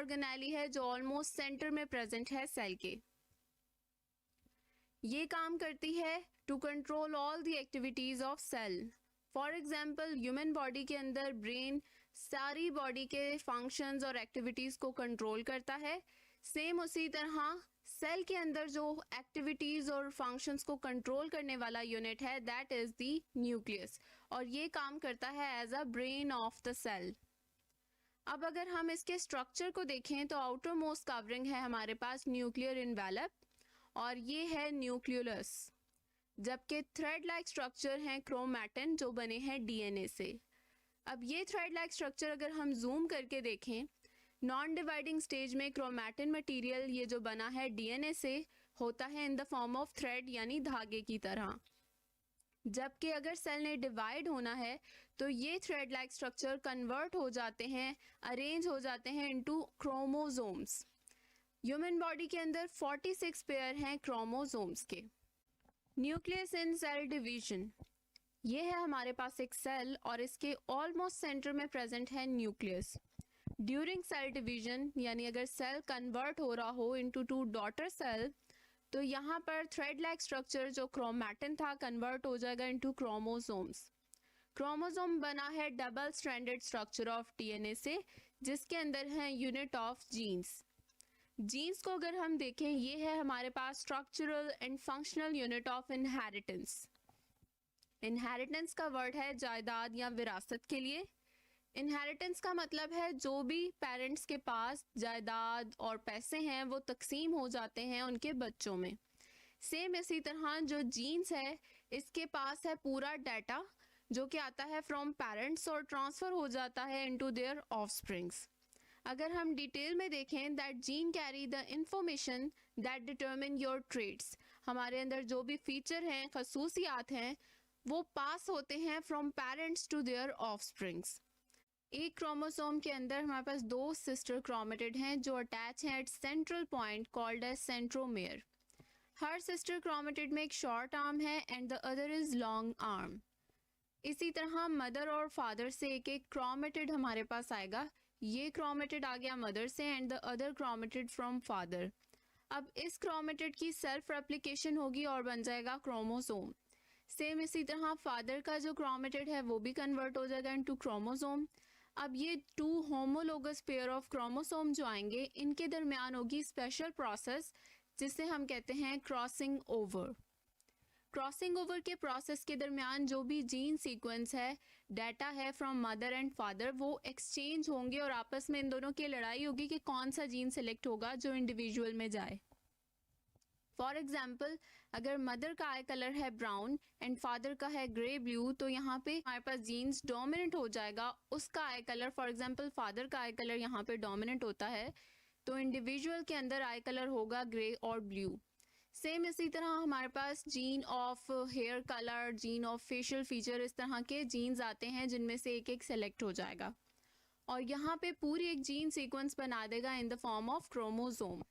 Organelle है जो almost centre में प्रेजेंट है सेल के। ये काम करती है to control all the activities of cell. For example human body के अंदर ब्रेन सारी बॉडी के फंक्शंस और एक्टिविटीज को कंट्रोल करता है। सेम उसी तरह सेल के अंदर जो एक्टिविटीज और फंक्शंस को कंट्रोल करने वाला यूनिट है दैट इज द न्यूक्लियस, और ये काम करता है as a brain of the cell. अब अगर हम इसके स्ट्रक्चर को देखें तो आउटर मोस्ट कवरिंग है हमारे पास न्यूक्लियर इनवेलप और ये है न्यूक्लियोलस, जबकि थ्रेड लाइक स्ट्रक्चर हैं क्रोमैटिन जो बने हैं डीएनए से। अब ये थ्रेड लाइक स्ट्रक्चर अगर हम जूम करके देखें, नॉन डिवाइडिंग स्टेज में क्रोमैटिन मटेरियल ये जो बना है डीएनए से होता है in the form of thread यानी धागे की तरह, जबकि अगर सेल ने डिवाइड होना है तो ये थ्रेड लाइक स्ट्रक्चर कन्वर्ट हो जाते हैं, अरेंज हो जाते हैं इनटू क्रोमोसोम्स। ह्यूमन बॉडी के अंदर 46 पेयर हैं क्रोमोसोम्स के। न्यूक्लियस इन सेल डिवीजन, ये है हमारे पास एक सेल और इसके ऑलमोस्ट सेंटर में प्रेजेंट है न्यूक्लियस। ड्यूरिंग सेल डिवीजन यानी अगर सेल कन्वर्ट हो रहा हो इनटू टू डॉटर सेल तो यहाँ पर थ्रेड लाइक स्ट्रक्चर जो क्रोमैटिन था कन्वर्ट हो जाएगा इनटू क्रोमोसोम्स। क्रोमोसोम बना है double stranded structure of DNA से जिसके अंदर है यूनिट ऑफ जीन्स। जीन्स को अगर हम देखें ये है हमारे पास structural and functional unit of inheritance. Inheritance का वर्ड है जायदाद या विरासत के लिए। इनहेरिटेंस का मतलब है जो भी पेरेंट्स के पास जायदाद और पैसे हैं वो तकसीम हो जाते हैं उनके बच्चों में। सेम इसी तरह जो जीन्स है इसके पास है पूरा डाटा जो कि आता है फ्रॉम पेरेंट्स और ट्रांसफ़र हो जाता है इनटू देयर ऑफस्प्रिंग्स। अगर हम डिटेल में देखें that gene carry the information that determine your traits, हमारे अंदर जो भी फीचर हैं खसूसियात हैं वो पास होते हैं from parents to their offsprings. एक क्रोमोसोम के अंदर हमारे पास 2 सिस्टर क्रोमेटिड हैं जो अटैच हैं at central point called as centromere. हर सिस्टर क्रोमेटिड में एक शॉर्ट आर्म है and the other is long arm. इसी तरह मदर और फादर से एक एक क्रोमेटिड हमारे पास आएगा। ये क्रोमेटिड आ गया मदर से and the other chromatid from father. अब इस क्रोमेटिड की सेल्फ रेप्लिकेशन होगी और बन जाएगा क्रोमोसोम। सेम इसी तरह फादर का जो क्रोमेटिड है वो भी कन्वर्ट हो जाएगा इनटू क्रोमोसोम। अब ये 2 होमोलोगस पेयर ऑफ क्रोमोसोम जो आएंगे इनके दरमियान होगी स्पेशल प्रोसेस जिसे हम कहते हैं क्रॉसिंग ओवर। क्रॉसिंग ओवर के प्रोसेस के दरमियान जो भी जीन सीक्वेंस है, डाटा है फ्रॉम मदर एंड फादर, वो एक्सचेंज होंगे और आपस में इन दोनों की लड़ाई होगी कि कौन सा जीन सेलेक्ट होगा जो इंडिविजुअल में जाए। फॉर एग्जाम्पल अगर मदर का आई कलर है ब्राउन एंड फादर का है ग्रे ब्लू तो यहाँ पे हमारे पास जीन्स डोमिनेंट हो जाएगा, उसका आई कलर, फॉर एग्जाम्पल फादर का आई कलर यहाँ पे डोमिनेंट होता है तो इंडिविजुअल के अंदर आई कलर होगा ग्रे और ब्लू। सेम इसी तरह हमारे पास gene of hair colour, gene of facial feature, इस तरह के जीन्स आते हैं जिनमें से एक एक सेलेक्ट हो जाएगा और यहाँ पे पूरी एक जीन सीक्वेंस बना देगा in the form of chromosome.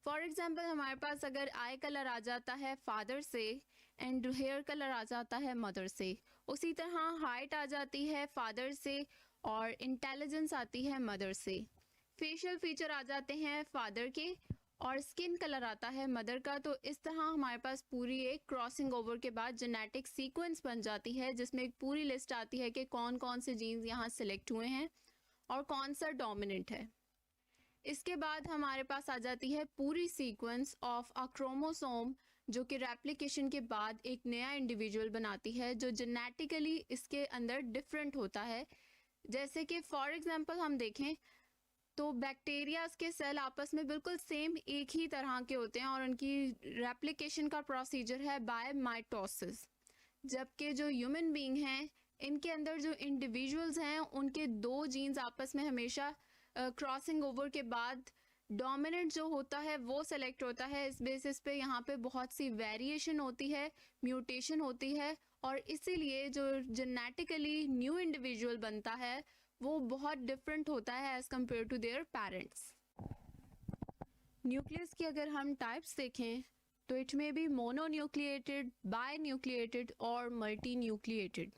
For example हमारे पास अगर आई कलर आ जाता है फादर से एंड हेयर कलर आ जाता है मदर से, उसी तरह हाइट आ जाती है फादर से और इंटेलिजेंस आती है मदर से, फेशियल फीचर आ जाते हैं फादर के और स्किन कलर आता है मदर का। तो इस तरह हमारे पास पूरी एक क्रॉसिंग ओवर के बाद जेनेटिक सीक्वेंस बन जाती है जिसमें एक पूरी लिस्ट आती है कि कौन कौन से जीन्स यहाँ सिलेक्ट हुए हैं और कौन सा डोमिनेंट है। इसके बाद हमारे पास आ जाती है पूरी सीक्वेंस ऑफ अ क्रोमोसोम जो कि रेप्लिकेशन के बाद एक नया इंडिविजुअल बनाती है जो जेनेटिकली इसके अंदर डिफरेंट होता है। जैसे कि फॉर एग्जांपल हम देखें तो बैक्टीरियाज के सेल आपस में बिल्कुल सेम एक ही तरह के होते हैं और उनकी रेप्लिकेशन का प्रोसीजर है बाय माइटोसिस, जबकि जो ह्यूमन बीइंग हैं इनके अंदर जो इंडिविजुअल्स हैं उनके 2 जीन्स आपस में हमेशा क्रॉसिंग ओवर के बाद डोमिनेंट जो होता है वो सेलेक्ट होता है। इस बेसिस पे यहाँ पे बहुत सी वेरिएशन होती है, म्यूटेशन होती है और इसीलिए जो जेनेटिकली न्यू इंडिविजुअल बनता है वो बहुत डिफरेंट होता है as compare to their parents. Nucleus की अगर हम टाइप्स देखें तो इट मे बी मोनोन्यूक्लिएटेड, बायन्यूक्लिएटेड और मल्टी न्यूक्लिएटेड।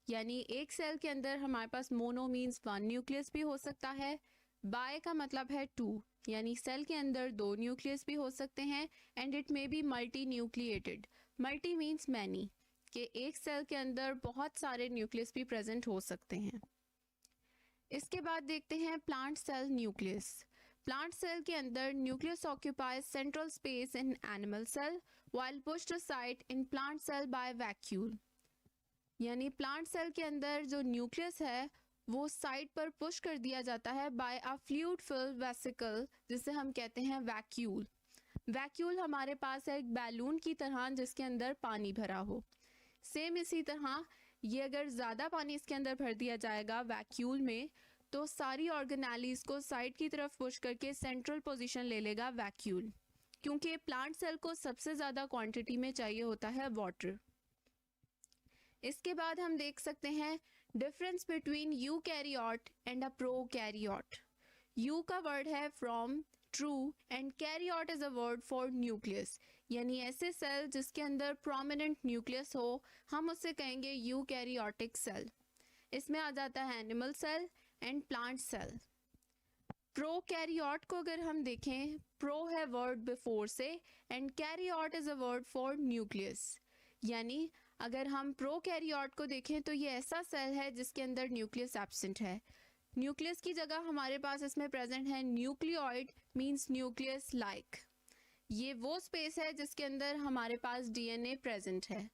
यानी एक सेल के अंदर हमारे पास मोनो मीन्स 1 न्यूक्लियस भी हो सकता है, बाय का मतलब है टू, यानी सेल के अंदर दो न्यूक्लियस भी हो सकते हैं and it may be multi nucleated. Multi means many, कि एक सेल के अंदर बहुत सारे न्यूक्लियस भी प्रेजेंट हो सकते हैं। इसके बाद देखते हैं plant cell nucleus. Plant cell के अंदर nucleus occupies central space in animal cell while pushed aside in plant cell by vacuole. यानी प्लांट सेल के अंदर जो न्यूक्लियस है वो साइड पर पुश कर दिया जाता है by a fluid filled vesicle, जिसे हम कहते हैं वैक्यूल। वैक्यूल हमारे पास है एक बैलून की तरह जिसके अंदर पानी भरा हो। सेम इसी तरह ये अगर ज़्यादा पानी इसके अंदर भर दिया जाएगा वैक्यूल में, तो सारी ऑर्गेनेलीज को साइड की तरफ पुश करके सेंट्रल पोजीशन ले लेगा वैक्यूल, क्योंकि प्लांट सेल को सबसे ज़्यादा क्वांटिटी में चाहिए होता है वाटर। इसके बाद हम देख सकते हैं difference between eukaryote and a prokaryote. Eu का वर्ड है from true and karyote is a word for nucleus, यानी ऐसे सेल जिसके अंदर प्रोमिनेंट न्यूक्लियस हो हम उसे कहेंगे यूकैरियोटिक सेल। इसमें आ जाता है animal cell and plant cell. Prokaryote को अगर हम देखें, प्रो है वर्ड बिफोर से and karyote is a word for nucleus, यानी अगर हम प्रोकैरियोट को देखें तो ये ऐसा सेल है जिसके अंदर न्यूक्लियस एब्सेंट है। न्यूक्लियस की जगह हमारे पास इसमें प्रेजेंट है न्यूक्लियोइड, मींस न्यूक्लियस लाइक। ये वो स्पेस है जिसके अंदर हमारे पास डीएनए प्रेजेंट है।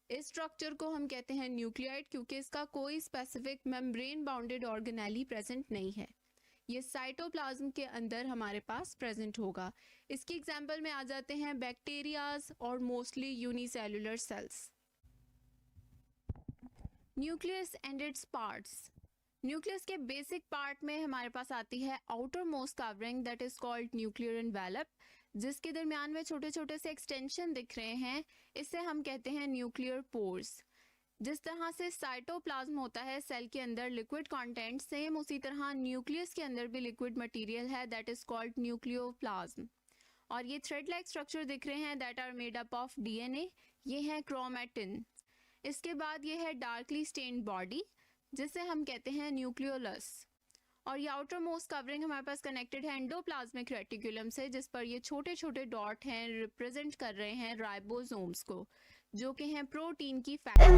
इस स्ट्रक्चर को हम कहते हैं न्यूक्लियोइड, क्योंकि इसका कोई specific membrane bounded organelle present नहीं है। ये साइटोप्लाज्म के अंदर हमारे पास प्रेजेंट होगा। इसकी एग्जांपल में आ जाते हैं बैक्टीरियाज और mostly unicellular cells. Nucleus and its parts. Nucleus के बेसिक पार्ट में हमारे पास आती है outer most covering that is called nuclear envelope, जिसके दरमियान में छोटे छोटे से एक्सटेंशन दिख रहे हैं, इसे हम कहते हैं न्यूक्लियर पोर्स। जिस तरह से साइटोप्लाज्म होता है सेल के अंदर लिक्विड कंटेंट, सेम उसी तरह न्यूक्लियस के अंदर भी लिक्विड मटेरियल है दैट इज कॉल्ड न्यूक्लियोप्लाज्म। और ये थ्रेड लाइक स्ट्रक्चर दिख रहे हैं that are made up of DNA, ये है क्रोमैटिन। इसके बाद ये है डार्कली स्टेन्ड बॉडी जिसे हम कहते हैं न्यूक्लियोलस। और ये आउटर मोस्ट कवरिंग हमारे पास कनेक्टेड है एंडोप्लाज्मिक रेटिकुलम से, जिस पर ये छोटे छोटे डॉट हैं रिप्रेजेंट कर रहे हैं राइबोसोम्स को, जो कि हैं प्रोटीन की फैक्ट्री।